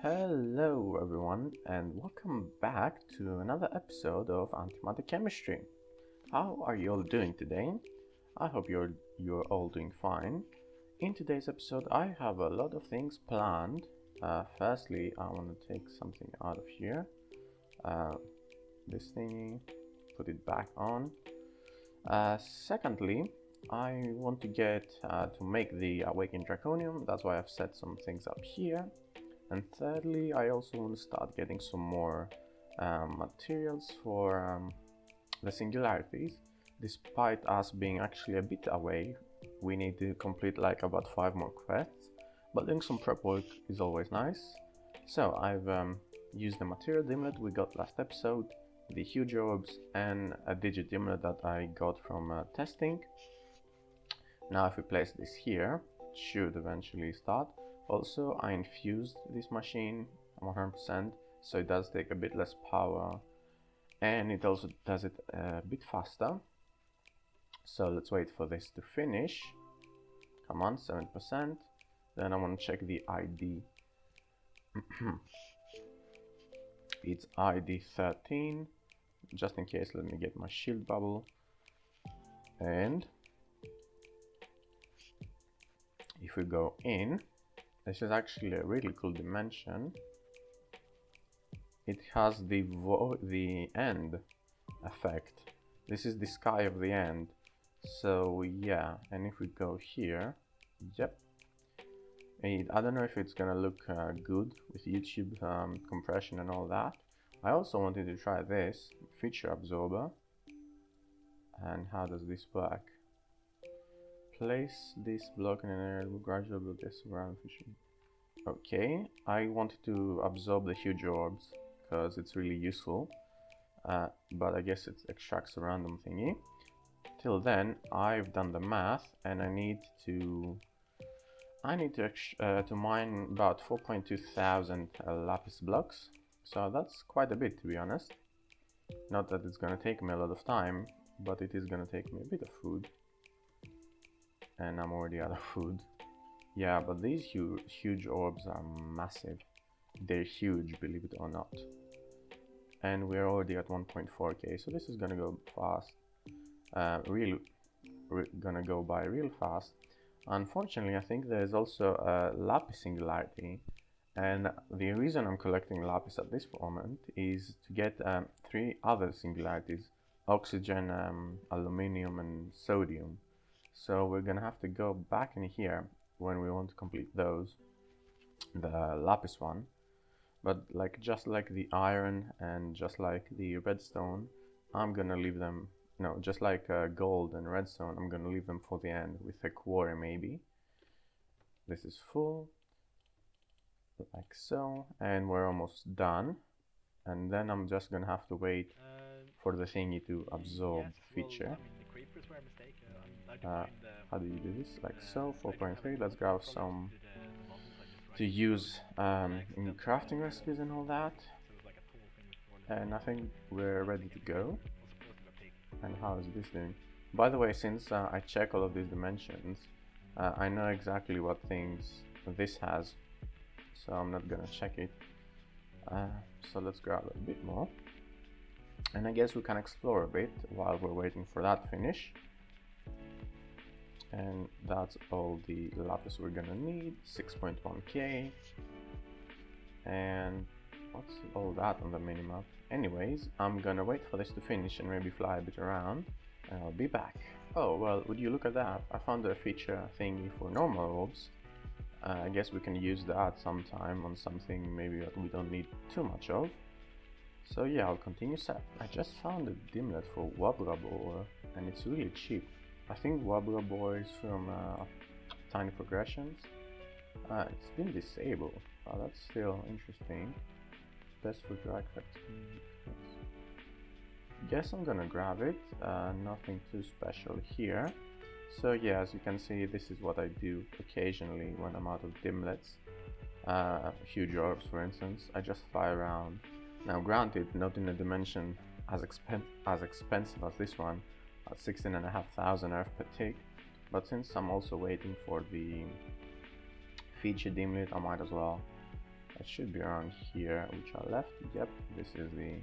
Hello everyone and welcome back to another episode of Antimatter Chemistry. How are you all doing today? I hope you're all doing fine. In today's episode I have a lot of things planned. Firstly, I want to take something out of here. This thingy, put it back on. Secondly, I want to get to make the Awakened Draconium. That's why I've set some things up here. And thirdly, I also want to start getting some more materials for the Singularities. Despite us being actually a bit away, we need to complete like about 5 more quests, but doing some prep work is always nice. So I've used the material dimlet we got last episode, the huge orbs, and a digit dimlet that I got from testing. Now if we place this here, it should eventually start. Also, I infused this machine 100%, so it does take a bit less power, and it also does it a bit faster. So let's wait for this to finish. Come on, 7%. Then I want to check the ID. It's ID 13. Just in case, let me get my shield bubble. And if we go in, this is actually a really cool dimension. It has the end effect. This is the sky of the end. So yeah, and if we go here, yep. I don't know if it's gonna look good with YouTube compression and all that. I also wanted to try this feature absorber. And how does this work? Place this block in an area will gradually build this around fishing. Okay, I wanted to absorb the huge orbs because it's really useful, but I guess it extracts a random thingy. Till then, I've done the math, and I need to mine about 4.2 thousand lapis blocks. So that's quite a bit, to be honest. Not that it's gonna take me a lot of time, but it is gonna take me a bit of food. And I'm already out of food. Yeah, but these huge orbs are massive. They're huge, believe it or not. And we're already at 1.4k, so this is gonna go fast. Gonna go by real fast. Unfortunately, I think there's also a LAPIS singularity. And the reason I'm collecting LAPIS at this moment is to get 3 other singularities. Oxygen, aluminium and sodium. So we're gonna have to go back in here when we want to complete those, the lapis one, but like just like the iron and just like the redstone, I'm gonna leave them, no, just like gold and redstone, I'm gonna leave them for the end with a quarry maybe. This is full, like so, and we're almost done. And then I'm just gonna have to wait for the thingy to absorb the feature. How do you do this? Like so, 4.3. Let's grab some to use in crafting recipes and all that. And I think we're ready to go. And how is this doing? By the way, since I check all of these dimensions, I know exactly what things this has, so I'm not gonna check it. So let's grab a bit more. And I guess we can explore a bit while we're waiting for that to finish. And that's all the lapis we're gonna need, 6.1k. And what's all that on the minimap? Anyways, I'm gonna wait for this to finish and maybe fly a bit around, and I'll be back. Oh, well, would you look at that? I found a feature thingy for normal orbs. I guess we can use that sometime on something maybe that we don't need too much of. So yeah, I'll continue set. I just found a dimlet for Wabrabor, and it's really cheap. I think Wabrabor is from Tiny Progressions. It's been disabled. Oh, that's still interesting. Best for drag effects. Guess I'm gonna grab it. Nothing too special here. So yeah, as you can see, this is what I do occasionally when I'm out of dimlets. Huge orbs, for instance. I just fly around. Now granted, not in a dimension as expensive as this one, at 16,500 Earth per tick, but since I'm also waiting for the feature dimlet, I might as well It should be around here, which I left. Yep, this is the...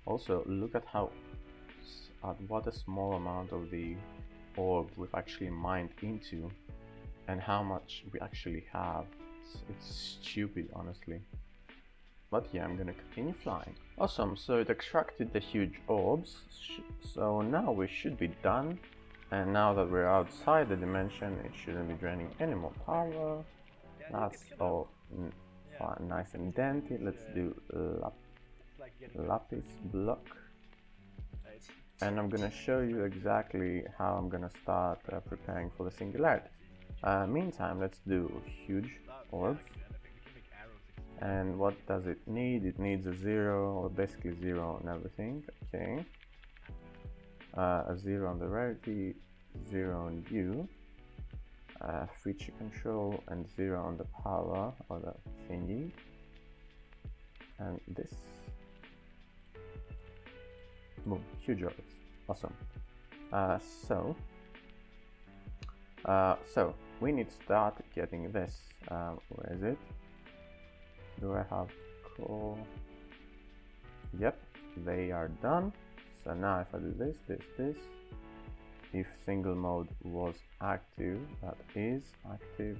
Also, look at how... what a small amount of the orb we've actually mined into, and how much we actually have. It's stupid, honestly. But yeah, I'm gonna continue flying. Awesome, so it extracted the huge orbs, so now we should be done. And now that we're outside the dimension, it shouldn't be draining any more power. That's all fine, nice and dented. Let's do LAPIS block. And I'm gonna show you exactly how I'm gonna start preparing for the Singularity. Meantime, let's do huge orbs. And what does it need? It needs a 0, or basically 0 on everything. Okay. A 0 on the rarity, 0 on U, feature control, and 0 on the power, or the thingy. And this. Boom, huge orbs. Awesome. So we need to start getting this. Where is it? Do I have core? Yep, they are done. So now if I do this, if single mode was active, that is active.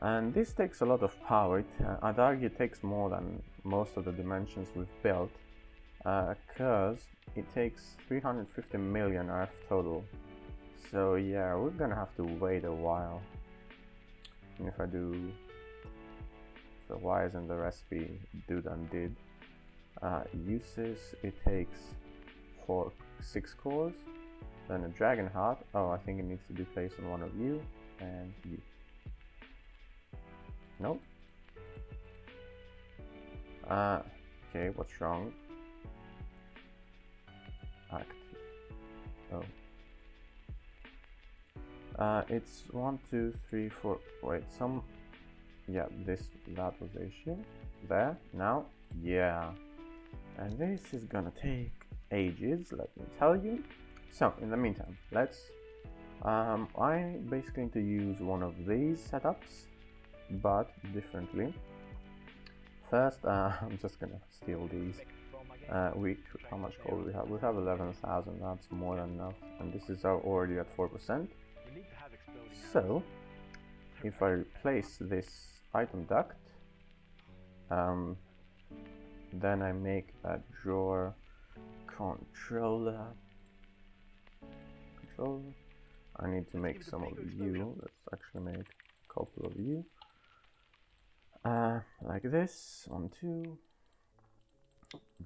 And this takes a lot of power. I'd argue it takes more than most of the dimensions we've built, because it takes 350 million Earth total. So yeah, we're gonna have to wait a while. And if I do... So why isn't the recipe do than did? Uses, it takes 6 cores, then a dragon heart. Oh, I think it needs to be placed on one of you and you. Nope. Okay, what's wrong? Active. Oh. It's 1, 2, 3, 4. Wait, some... Yeah, that was the issue. There, now, yeah. And this is gonna take ages, let me tell you. So, in the meantime, let's... I basically need to use one of these setups, but differently. First, I'm just gonna steal these. How much gold we have? We have 11,000, that's more than enough. And this is already at 4%. So, if I replace this item duct, then I make a drawer controller. I need to make some of you. Let's actually make a couple of you. Like this, 1, 2.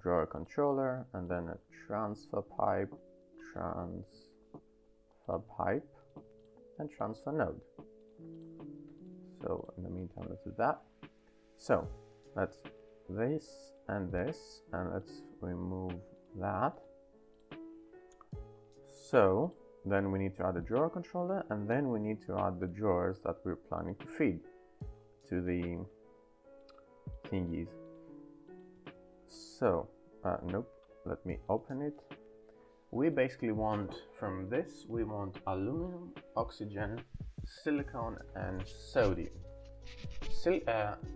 Drawer controller, and then a transfer pipe, and transfer node. So in the meantime, let's do that. So let's this, and let's remove that. So then we need to add a drawer controller, and then we need to add the drawers that we're planning to feed to the thingies. So nope, let me open it. We basically want, from this, we want aluminum, oxygen, silicon, and sodium.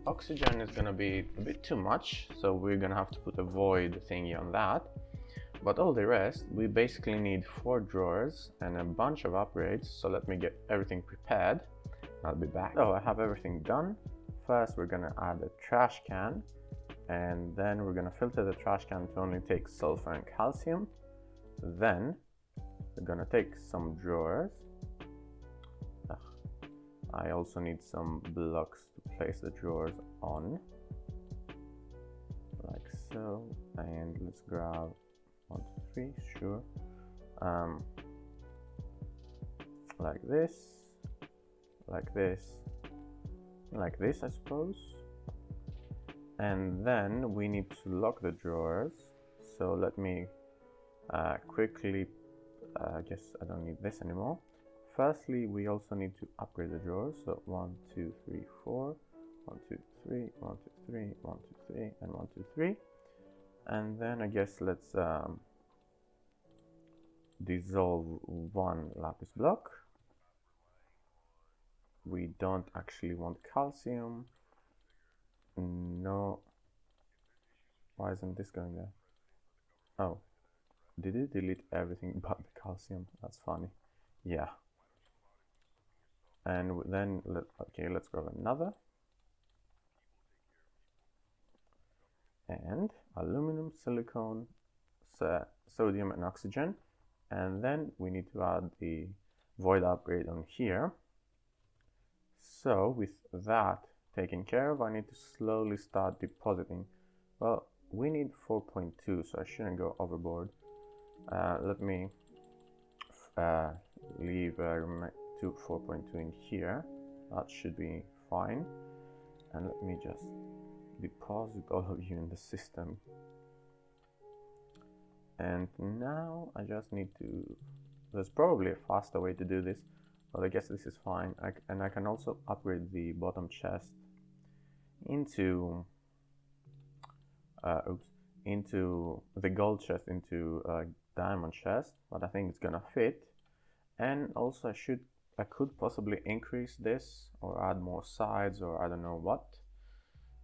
Oxygen is gonna be a bit too much, so we're gonna have to put a void thingy on that. But all the rest, we basically need 4 drawers and a bunch of upgrades, so let me get everything prepared. I'll be back. Oh, I have everything done. First, we're gonna add a trash can, and then we're gonna filter the trash can to only take sulfur and calcium. Then we're gonna take some drawers. I also need some blocks to place the drawers on, like so. And let's grab 1, 2, 3, sure. Like this, I suppose. And then we need to lock the drawers. So let me quickly, I guess I don't need this anymore. Firstly, we also need to upgrade the drawers. So 1, 2, 3, 4, 1, 2, 3, 1, 2, 3, 1, 2, 3, and 1, 2, 3. And then I guess let's dissolve 1 lapis block. We don't actually want calcium. no. Why isn't this going there? Oh, did it delete everything but the calcium? That's funny. Yeah. And then, let's grab another. And aluminum, silicone, sodium and oxygen. And then we need to add the void upgrade on here. So with that taken care of, I need to slowly start depositing. Well, we need 4.2, so I shouldn't go overboard. Let me leave 4.2 in here. That should be fine. And let me just deposit all of you in the system. And now I just need to, there's probably a faster way to do this, but I guess this is fine. And I can also upgrade the bottom chest into into the gold chest into a diamond chest, but I think it's gonna fit. And also I could possibly increase this or add more sides or I don't know what,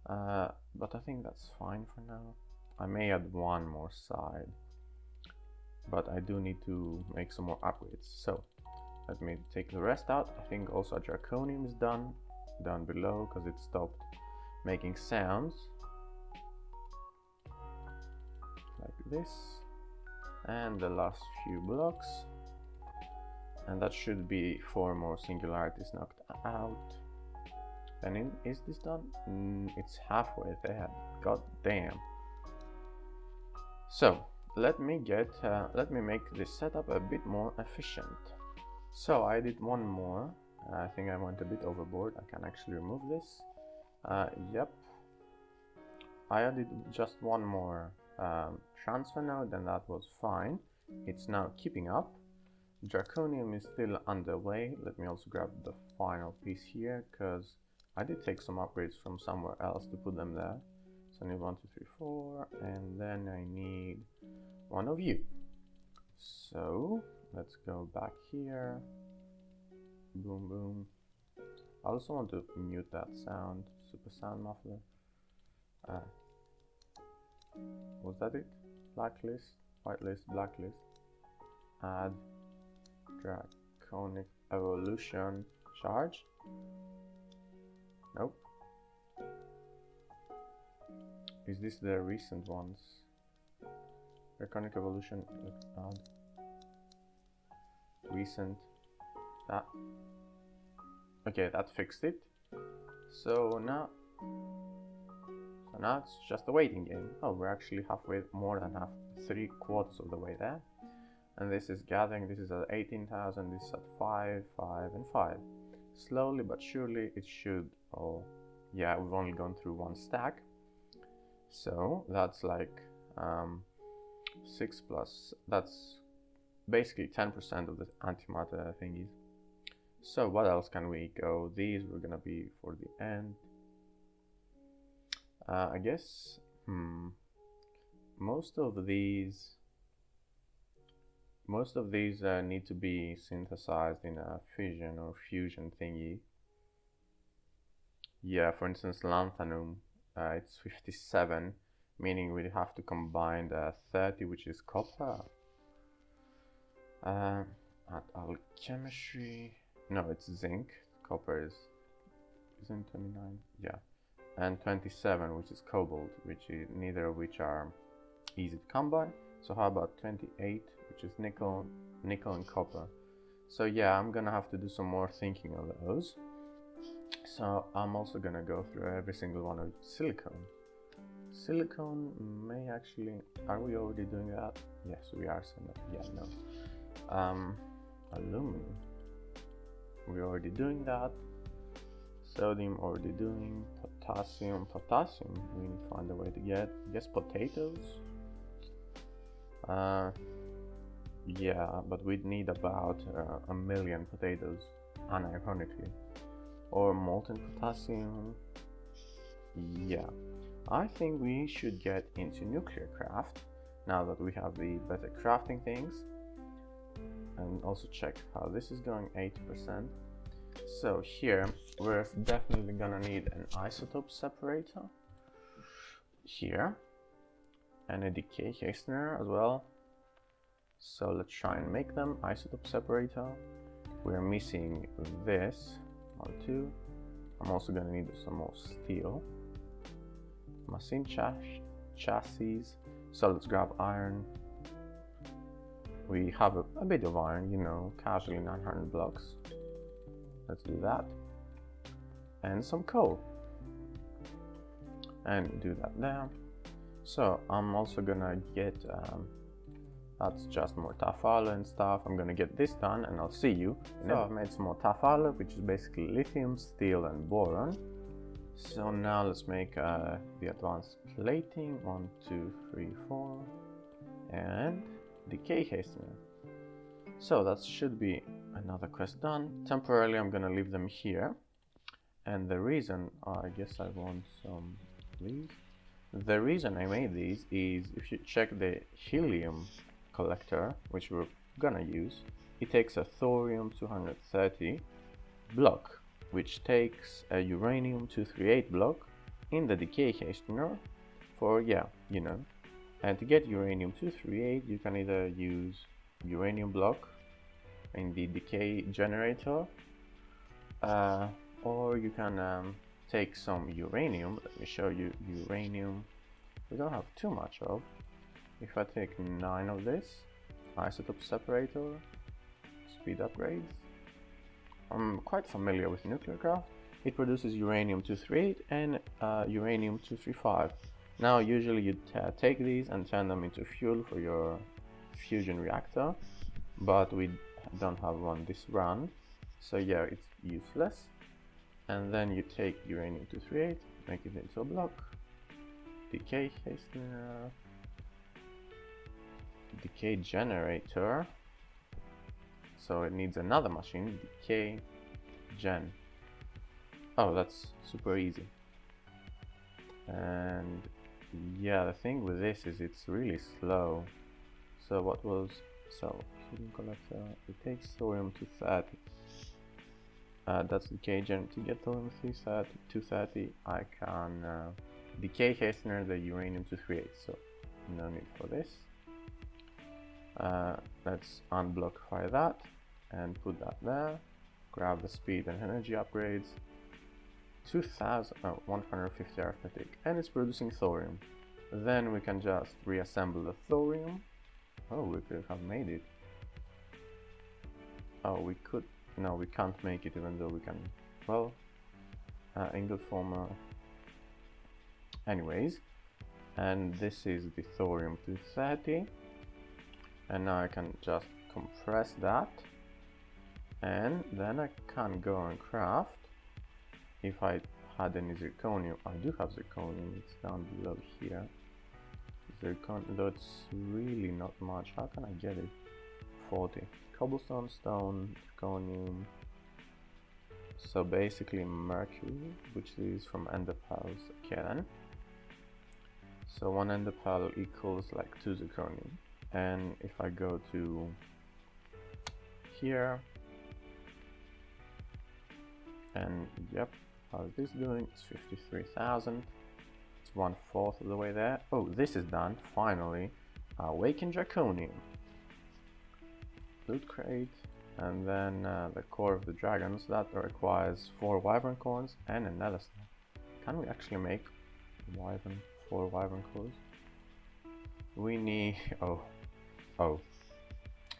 but I think that's fine for now. I may add one more side, but I do need to make some more upgrades. So let me take the rest out. I think also a Draconium is done down below because it stopped making sounds like this. And the last few blocks, and that should be 4 more singularities knocked out. And is this done? It's halfway there. God damn. So let me make this setup a bit more efficient. So I did one more. I think I went a bit overboard. I can actually remove this. Yep. I added just one more transfer node, and that was fine. It's now keeping up. Draconium is still underway. Let me also grab the final piece here, because I did take some upgrades from somewhere else to put them there. So I need 1, 2, 3, 4, and then I need one of you. So let's go back here. Boom, boom. I also want to mute that sound, super sound muffler. Was that it? Blacklist, whitelist, blacklist. Add Draconic Evolution charge. Nope. Is this the recent ones? Draconic Evolution, add. Recent. That. Okay, that fixed it. So now it's just a waiting game. Oh, we're actually halfway, more than half, 3/4 of the way there. And this is gathering. This is at 18,000. This is at 5, 5, and 5. Slowly but surely it should. Oh, yeah, we've only gone through one stack. So that's like 6 plus. That's basically 10% of the antimatter thingies. So what else can we go? These were gonna be for the end. I guess most of these need to be synthesized in a fission or fusion thingy. Yeah, for instance, lanthanum, it's 57, meaning we have to combine the 30, which is copper. At alchemistry, no, it's zinc. Copper isn't 29? Yeah. And 27, which is cobalt, neither of which are easy to come by. So how about 28, which is nickel and copper. So yeah, I'm gonna have to do some more thinking of those. So I'm also gonna go through every single one of silicone. Silicone may actually, are we already doing that? Yes, we are. So yeah, no. Aluminum, we're already doing that. Sodium already doing. Potassium, we need to find a way to get. I guess potatoes. Yeah, but we'd need about 1 million potatoes, unironically. Or molten potassium. Yeah, I think we should get into nuclear craft now that we have the better crafting things. And also check how this is going, 80%. So here we're definitely gonna need an isotope separator. here, and a decay hastener as well. So let's try and make them. Isotope separator. We're missing this 1, 2. I'm also gonna need some more steel. Machine chassis. So let's grab iron. We have a bit of iron, you know, casually 900 blocks. Let's do that. And some coal. And do that there. So I'm also gonna get, that's just more tafala and stuff. I'm gonna get this done and I'll see you. So I've made some more tafala, which is basically lithium, steel and boron. So now let's make the advanced plating. 1, 2, 3, 4. And decay hastener. So that should be another quest done. Temporarily I'm gonna leave them here. And the reason, I guess I want some of these. The reason I made these is, if you check the Helium Collector, which we're gonna use, it takes a thorium 230 block, which takes a uranium 238 block in the decay hastener for, yeah, you know. And to get uranium 238, you can either use uranium block in the decay generator, or you can take some uranium. Let me show you uranium. We don't have too much of. If I take 9 of this, Isotope Separator, speed upgrades. I'm quite familiar with nuclear craft. It produces uranium 238 and uranium 235. Now usually you take these and turn them into fuel for your fusion reactor, but we don't have one this round, so yeah, it's useless. And then you take uranium 238, make it into a block, decay hastener, decay generator, so it needs another machine, decay gen. Oh, that's super easy. And yeah, the thing with this is it's really slow. So what was, so Helium Collector, it takes thorium 230. That's decay gen. To get thorium 230, I can decay hastener the uranium 238, so no need for this. Let's unblockify that and put that there. Grab the speed and energy upgrades. 150 arithmetic, and it's producing thorium. Then we can just reassemble the thorium. Oh, we could have made it. Oh, we could. No, we can't make it, even though we can. Well, ingot former. Anyways, and this is the thorium 230. And now I can just compress that. And then I can go and craft. If I had any zirconium, I do have zirconium, it's down below here. Zirconium, though it's really not much. How can I get it? 40. Cobblestone, stone, zirconium. So basically mercury, which is from ender pearls. Okay then. So 1 ender pearl equals like 2 zirconium. And if I go to here, and yep, how is this doing? It's 53,000. It's 1/4 of the way there. Oh, this is done, finally. Awakened Draconium. Loot crate. And then the core of the dragons. That requires 4 wyvern cores and another stuff. Can we actually make 4 wyvern cores? We need... Oh.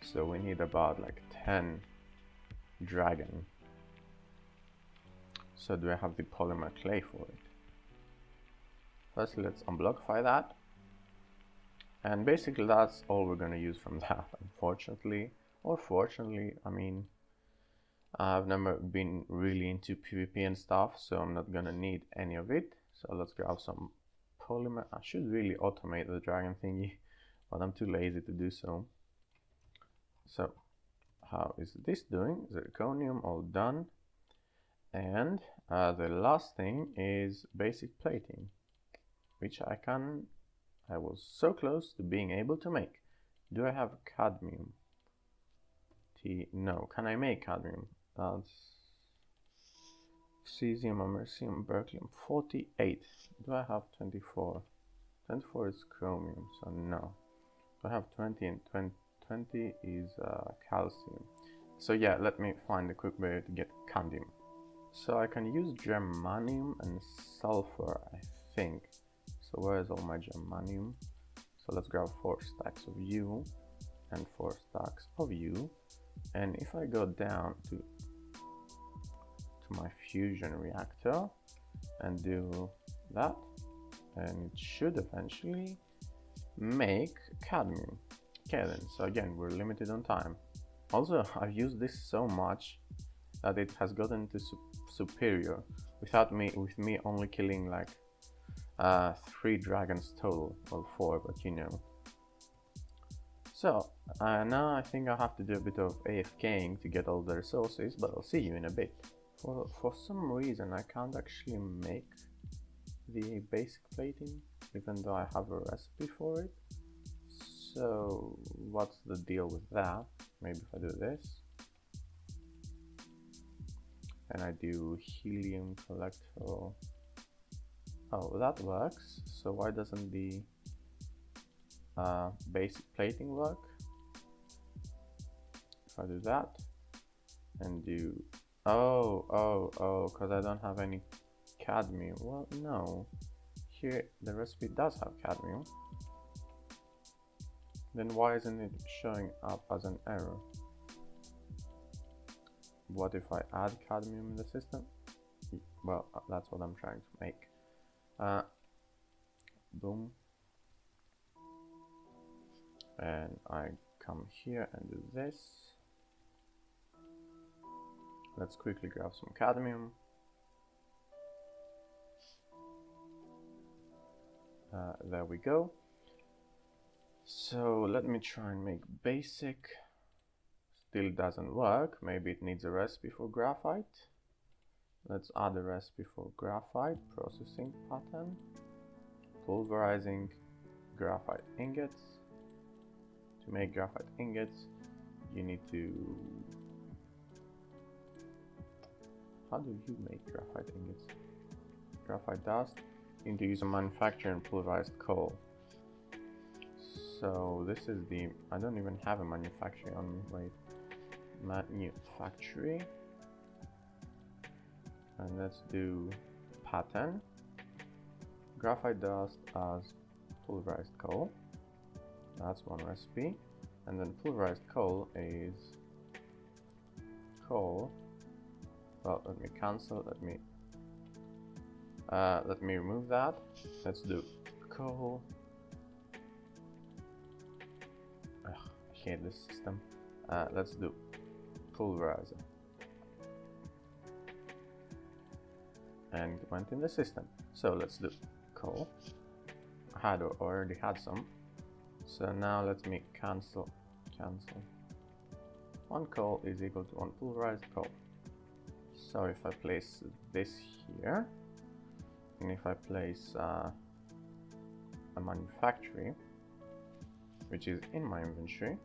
So we need about like 10 dragon. So do I have the polymer clay for it? Firstly, let's unblockify that. And basically that's all we're going to use from that, unfortunately. Or fortunately, I mean, I've never been really into PvP and stuff, so I'm not going to need any of it. So let's grab some polymer. I should really automate the dragon thingy, but I'm too lazy to do so. So, how is this doing? Zirconium all done. And the last thing is basic plating, which I was so close to being able to make. Do I have cadmium? No. Can I make cadmium? That's cesium, americium, berkelium. 48. Do I have 24? 24 is chromium, so no. I have 20 and 20 is calcium. So yeah, let me find a quick way to get cadmium. So I can use germanium and sulfur, I think. So where's all my germanium? So let's grab 4 stacks of U and 4 stacks of U. And if I go down to my fusion reactor and do that, and it should eventually make cadmium. Okay then, so again, we're limited on time. Also, I've used this so much that it has gotten to superior with me only killing like 3 dragons total, well 4, but you know. So now I think I'll have to do a bit of AFKing to get all the resources, but I'll see you in a bit. For some reason I can't actually make the basic plating, even though I have a recipe for it. So what's the deal with that? Maybe if I do this and I do Helium Collector. Oh, that works. So why doesn't the basic plating work? If I do that and do because I don't have any cadmium. Well, no, here the recipe does have cadmium. Then why isn't it showing up as an error? What if I add cadmium in the system? Well, that's what I'm trying to make. Boom. And I come here and do this. Let's quickly grab some cadmium. There we go. So let me try and make basic. Still doesn't work. Maybe it needs a recipe for graphite. Let's add a recipe for graphite. Processing pattern. Pulverizing graphite ingots. To make graphite ingots, you need to... How do you make graphite ingots? Graphite dust. You need to use a manufacturer and pulverized coal. So this is the... I don't even have a manufacturer on me. Wait. Manufacturing. And let's do pattern. Graphite dust as pulverized coal. That's one recipe. And then pulverized coal is coal. Well, let me cancel. Let me remove that. Let's do coal. Ugh, I hate this system. Let's do pulverizer. And it went in the system. So let's do coal. I already had some. So now let me cancel. One coal is equal to one pulverized coal. So if I place this here, and if I place a manufactory, which is in my inventory,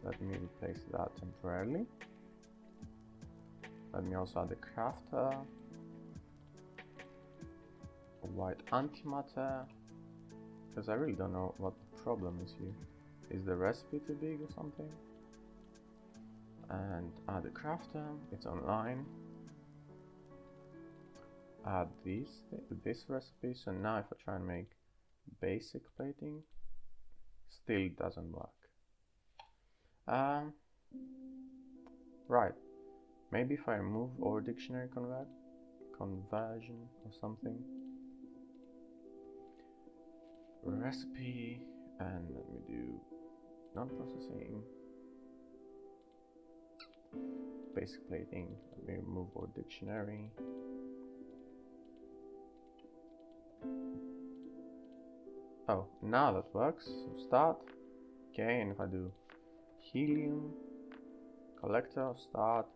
let me replace that temporarily. Let me also add a crafter, a white antimatter, because I really don't know what the problem is here. Is the recipe too big or something? And add a crafter, it's online. Add this recipe, so now if I try and make basic plating, still doesn't work. Right, maybe if I remove or dictionary conversion or something. Recipe, and let me do non-processing, basic plating. Let me remove or dictionary. Oh, now that works. So start. Okay, and if I do Helium Collector, start.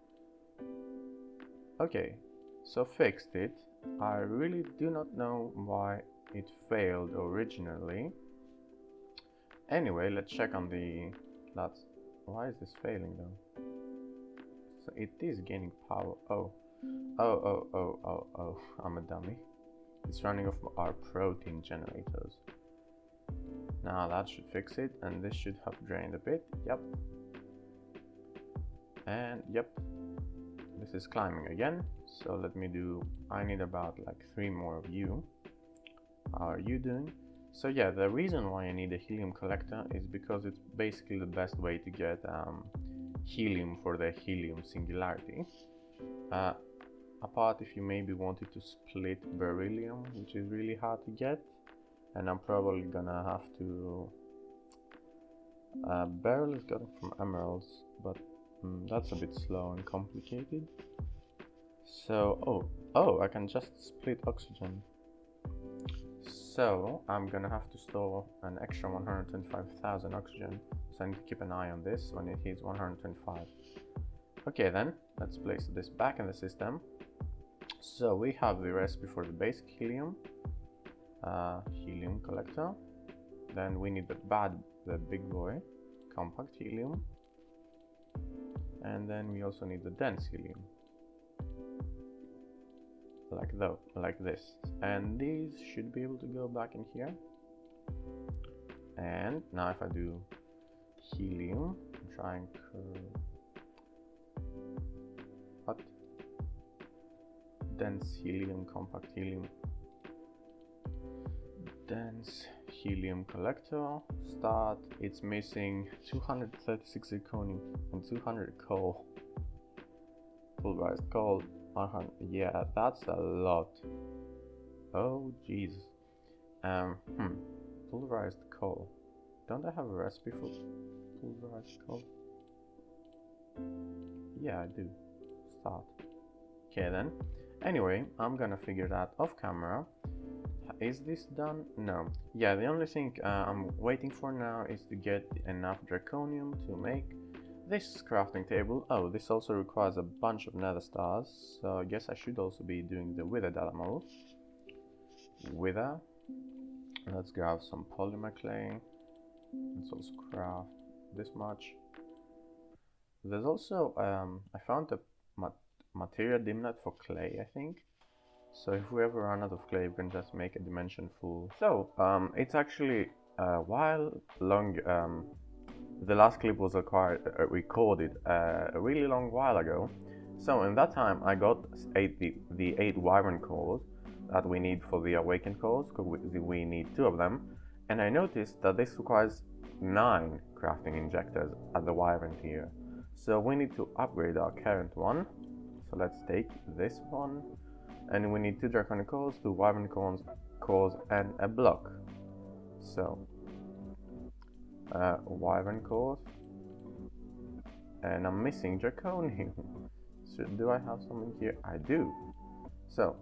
Okay, so fixed it. I really do not know why it failed originally. Anyway, let's check on the... Why is this failing though? So it is gaining power. Oh, I'm a dummy. it's running off our protein generators. Now that should fix it, and this should have drained a bit. Yep. And yep, this is climbing again. So let me do, I need about like 3 more of you. How are you doing? So yeah, the reason why I need a helium collector is because it's basically the best way to get helium for the helium singularity. Apart if you maybe wanted to split beryllium, which is really hard to get, and I'm probably gonna have to beryl is gotten from emeralds, but that's a bit slow and complicated. So oh, I can just split oxygen. So I'm gonna have to store an extra 125,000 oxygen, so I need to keep an eye on this when it hits 125. Okay then, let's place this back in the system. So we have the recipe for the basic helium, helium collector. Then we need the big boy, compact helium. And then we also need the dense helium. Like this. And these should be able to go back in here. And now if I do helium, try and what? Dense helium, compact helium, dense helium collector, start, it's missing 236 zirconium and 200 coal, pulverized coal, 100, yeah, that's a lot. Oh jeez. Pulverized coal, don't I have a recipe for pulverized coal? Yeah, I do. Start. Okay then. Anyway, I'm gonna figure that off camera. Is this done? No. Yeah, the only thing I'm waiting for now is to get enough draconium to make this crafting table. Oh, this also requires a bunch of nether stars, so I guess I should also be doing the wither data model. Wither. Let's grab some polymer clay. Let's also craft this much. There's also, I found a material dimnet for clay, I think. So if we ever run out of clay, we can just make a dimension full. So, it's actually a while long, the last clip was recorded a really long while ago. So in that time, I got the 8 wyvern cores that we need for the awakened cores, because we need 2 of them. And I noticed that this requires 9 crafting injectors at the wyvern tier. So we need to upgrade our current one. So let's take this one. And we need 2 draconic cores, 2 wyvern cores, and a block. So, wyvern cores, and I'm missing draconium. So do I have something here? I do. So,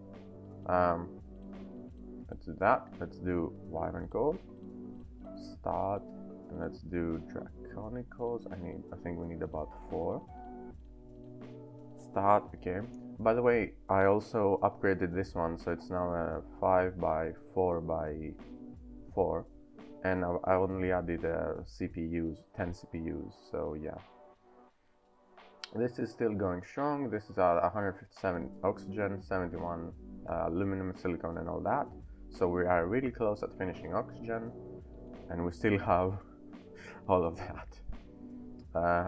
let's do that. Let's do wyvern cores. Start, and let's do draconic cores. I think we need about 4. Start. Okay. By the way, I also upgraded this one, so it's now a 5 by 4 by 4, and I only added CPUs, 10 CPUs, so yeah. This is still going strong. This is 157 oxygen, 71 aluminum, silicon, and all that. So we are really close at finishing oxygen, and we still have all of that.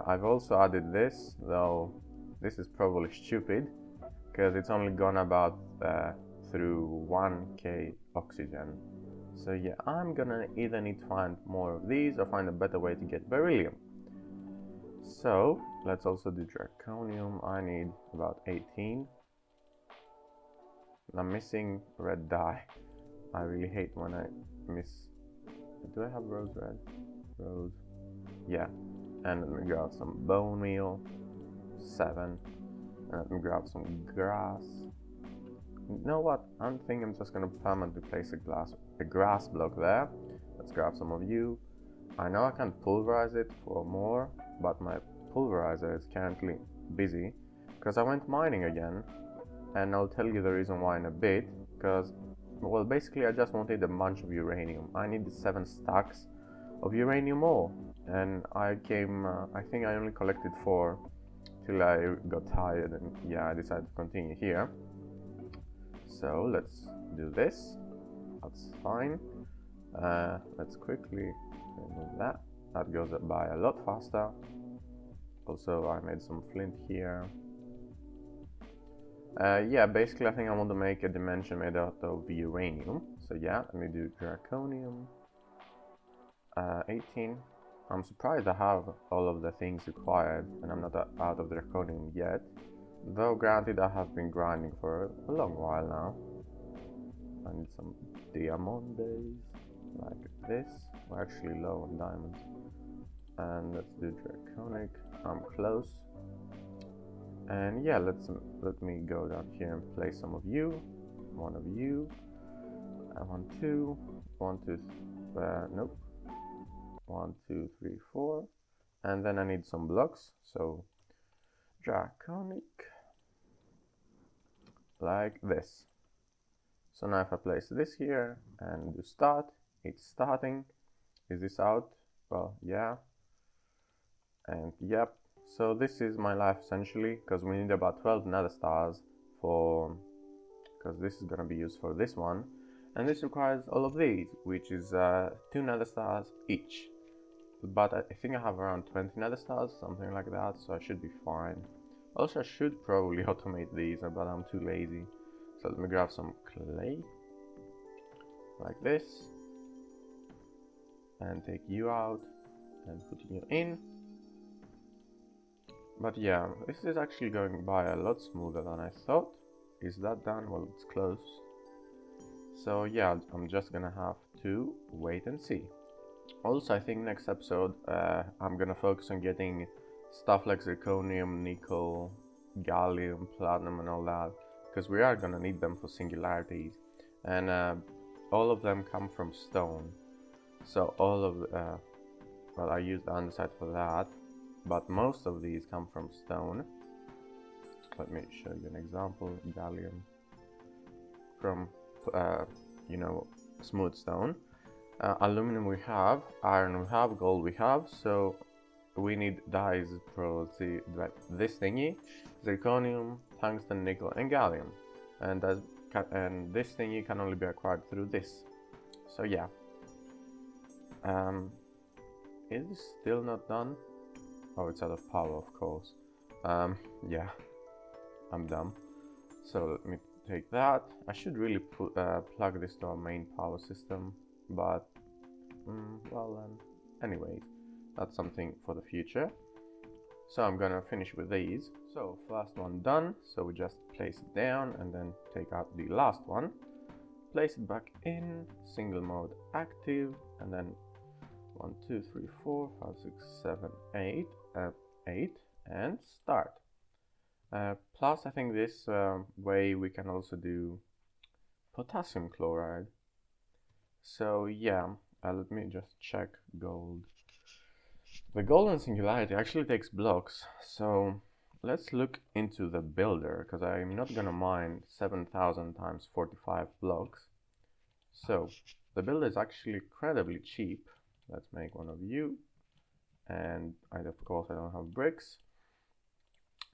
I've also added this, though this is probably stupid, because it's only gone about through 1k oxygen. So yeah, I'm gonna either need to find more of these or find a better way to get beryllium. So let's also do draconium. I need about 18. I'm missing red dye. I really hate when I miss. Do I have rose red? Rose. Yeah. And let me grab some bone meal. 7. Let me grab some grass. You know what? I think I'm just gonna permanently place a grass block there. Let's grab some of you. I know I can pulverize it for more, but my pulverizer is currently busy because I went mining again, and I'll tell you the reason why in a bit. Because, well, basically I just wanted a bunch of uranium. I needed 7 stacks of uranium ore, and I think I only collected 4 till I got tired, and yeah, I decided to continue here. So let's do this. That's fine. Let's quickly remove that. That goes by a lot faster. Also, I made some flint here. Yeah, basically I think I want to make a dimension made out of uranium. So yeah, let me do draconium. 18. I'm surprised I have all of the things required and I'm not out of draconium yet. Though granted, I have been grinding for a long while now. I need some diamonds like this. We're actually low on diamonds. And let's do draconic. I'm close. And yeah, let me go down here and place some of you. One of you. 1, 2. 1, 2. Nope. 1, 2, 3, 4. And then I need some blocks. So draconic. Like this. So now if I place this here and do start, it's starting. Is this out? Well, yeah. And yep. So this is my life essentially, because we need about 12 nether stars for, because this is going to be used for this one. And this requires all of these, which is 2 nether stars each. But I think I have around 20 nether stars, something like that, so I should be fine. Also, I should probably automate these, but I'm too lazy. So let me grab some clay, like this, and take you out, and put you in. But yeah, this is actually going by a lot smoother than I thought. Is that done? Well, it's close. So yeah, I'm just gonna have to wait and see. Also, I think next episode I'm gonna focus on getting stuff like zirconium, nickel, gallium, platinum and all that, because we are gonna need them for singularities, and all of them come from stone. So all of well, I used the andesite for that, but most of these come from stone. Let me show you an example. Gallium from you know, smooth stone. Aluminum we have, iron we have, gold we have, so we need dyes for this thingy, zirconium, tungsten, nickel and gallium, and this thingy can only be acquired through this. So yeah, is this still not done? Oh, it's out of power, of course. Yeah, I'm dumb. So let me take that. I should really plug this to our main power system, but well then, anyways, that's something for the future. So I'm gonna finish with these. So first one done, so we just place it down and then take out the last one, place it back in, single mode active, and then 1, 2, 3, 4, 5, 6, 7, 8, 8, and start. Plus I think this way we can also do potassium chloride. So yeah, let me just check gold. The golden singularity actually takes blocks, so let's look into the builder, because I'm not gonna mine 7,000 times 45 blocks. So the builder is actually incredibly cheap. Let's make one of you, and of course I don't have bricks.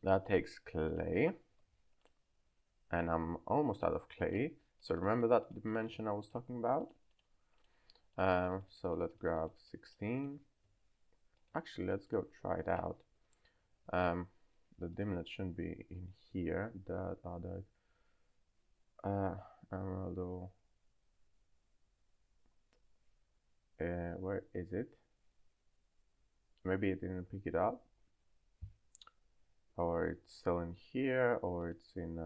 That takes clay, and I'm almost out of clay. So remember that dimension I was talking about? So let's grab 16. Actually, let's go try it out. The dimlet shouldn't be in here. The other emerald. Where is it? Maybe it didn't pick it up, or it's still in here, or it's in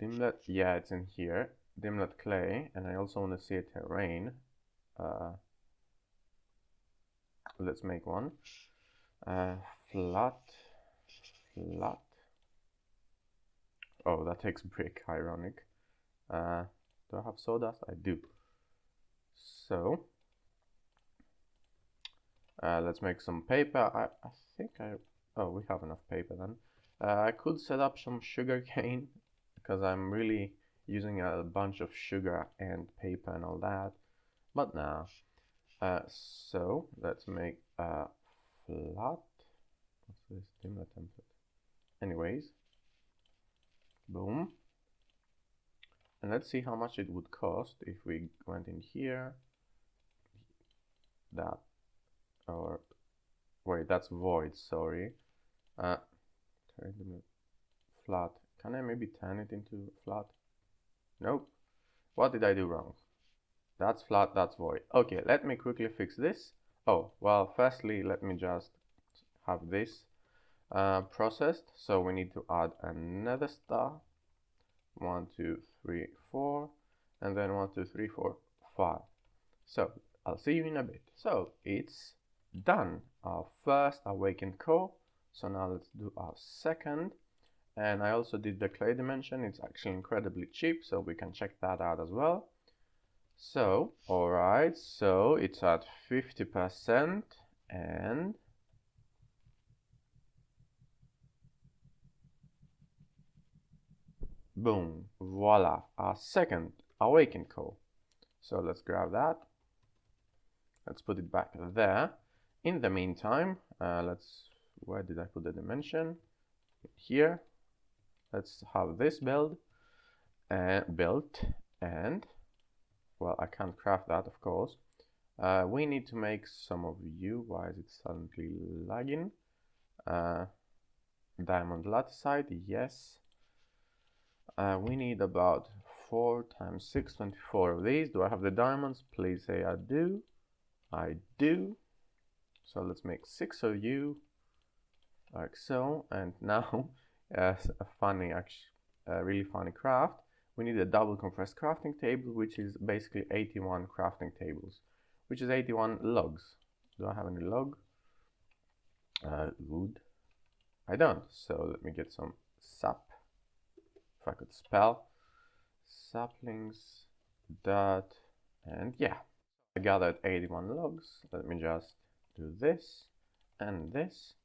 dimlet. Yeah, it's in here. Dimlet clay, and I also want to see a terrain. Let's make one. Flat. Oh, that takes brick, ironic. Do I have sawdust? I do. So let's make some paper. I think oh, we have enough paper then. I could set up some sugar cane, because I'm really using a bunch of sugar and paper and all that, but nah. So let's make a flat. What's this dimlet template? Anyways, boom. And let's see how much it would cost if we went in here. That, or wait, that's void, sorry. Turn it flat. Can I maybe turn it into flat? Nope. What did I do wrong? That's flat, that's void. Okay, let me quickly fix this. Oh, well, firstly, let me just have this processed. So we need to add another star. 1, 2, 3, 4, and then 1, 2, 3, 4, 5. So I'll see you in a bit. So it's done. Our first awakened core. So now let's do our second. And I also did the clay dimension. It's actually incredibly cheap, so we can check that out as well. So, alright, so it's at 50% and boom, voila, our second awakened core. So let's grab that. Let's put it back there. In the meantime, where did I put the dimension? Here. Let's have this built, and well, I can't craft that, of course. We need to make some of you. Why is it suddenly lagging? Diamond latticite, yes. We need about 4 times 6, 24 of these. Do I have the diamonds? Please say I do. I do. So let's make 6 of you, like so. And now, as a really funny craft, we need a double compressed crafting table, which is basically 81 crafting tables, which is 81 logs. Do I have any log? Wood? I don't. So let me get some sap, if I could spell. Saplings, dirt, and yeah. I gathered 81 logs. Let me just do this and this.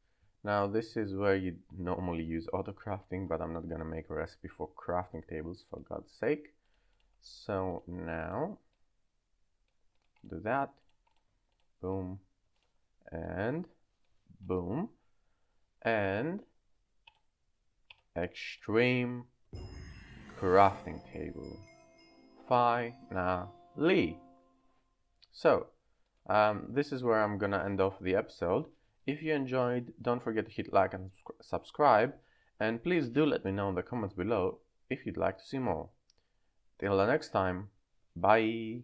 Now this is where you normally use auto crafting, but I'm not gonna make a recipe for crafting tables, for God's sake. So now do that, boom, and boom, and extreme crafting table finally. So this is where I'm gonna end off the episode. If you enjoyed, don't forget to hit like and subscribe, and please do let me know in the comments below if you'd like to see more. Till the next time, bye!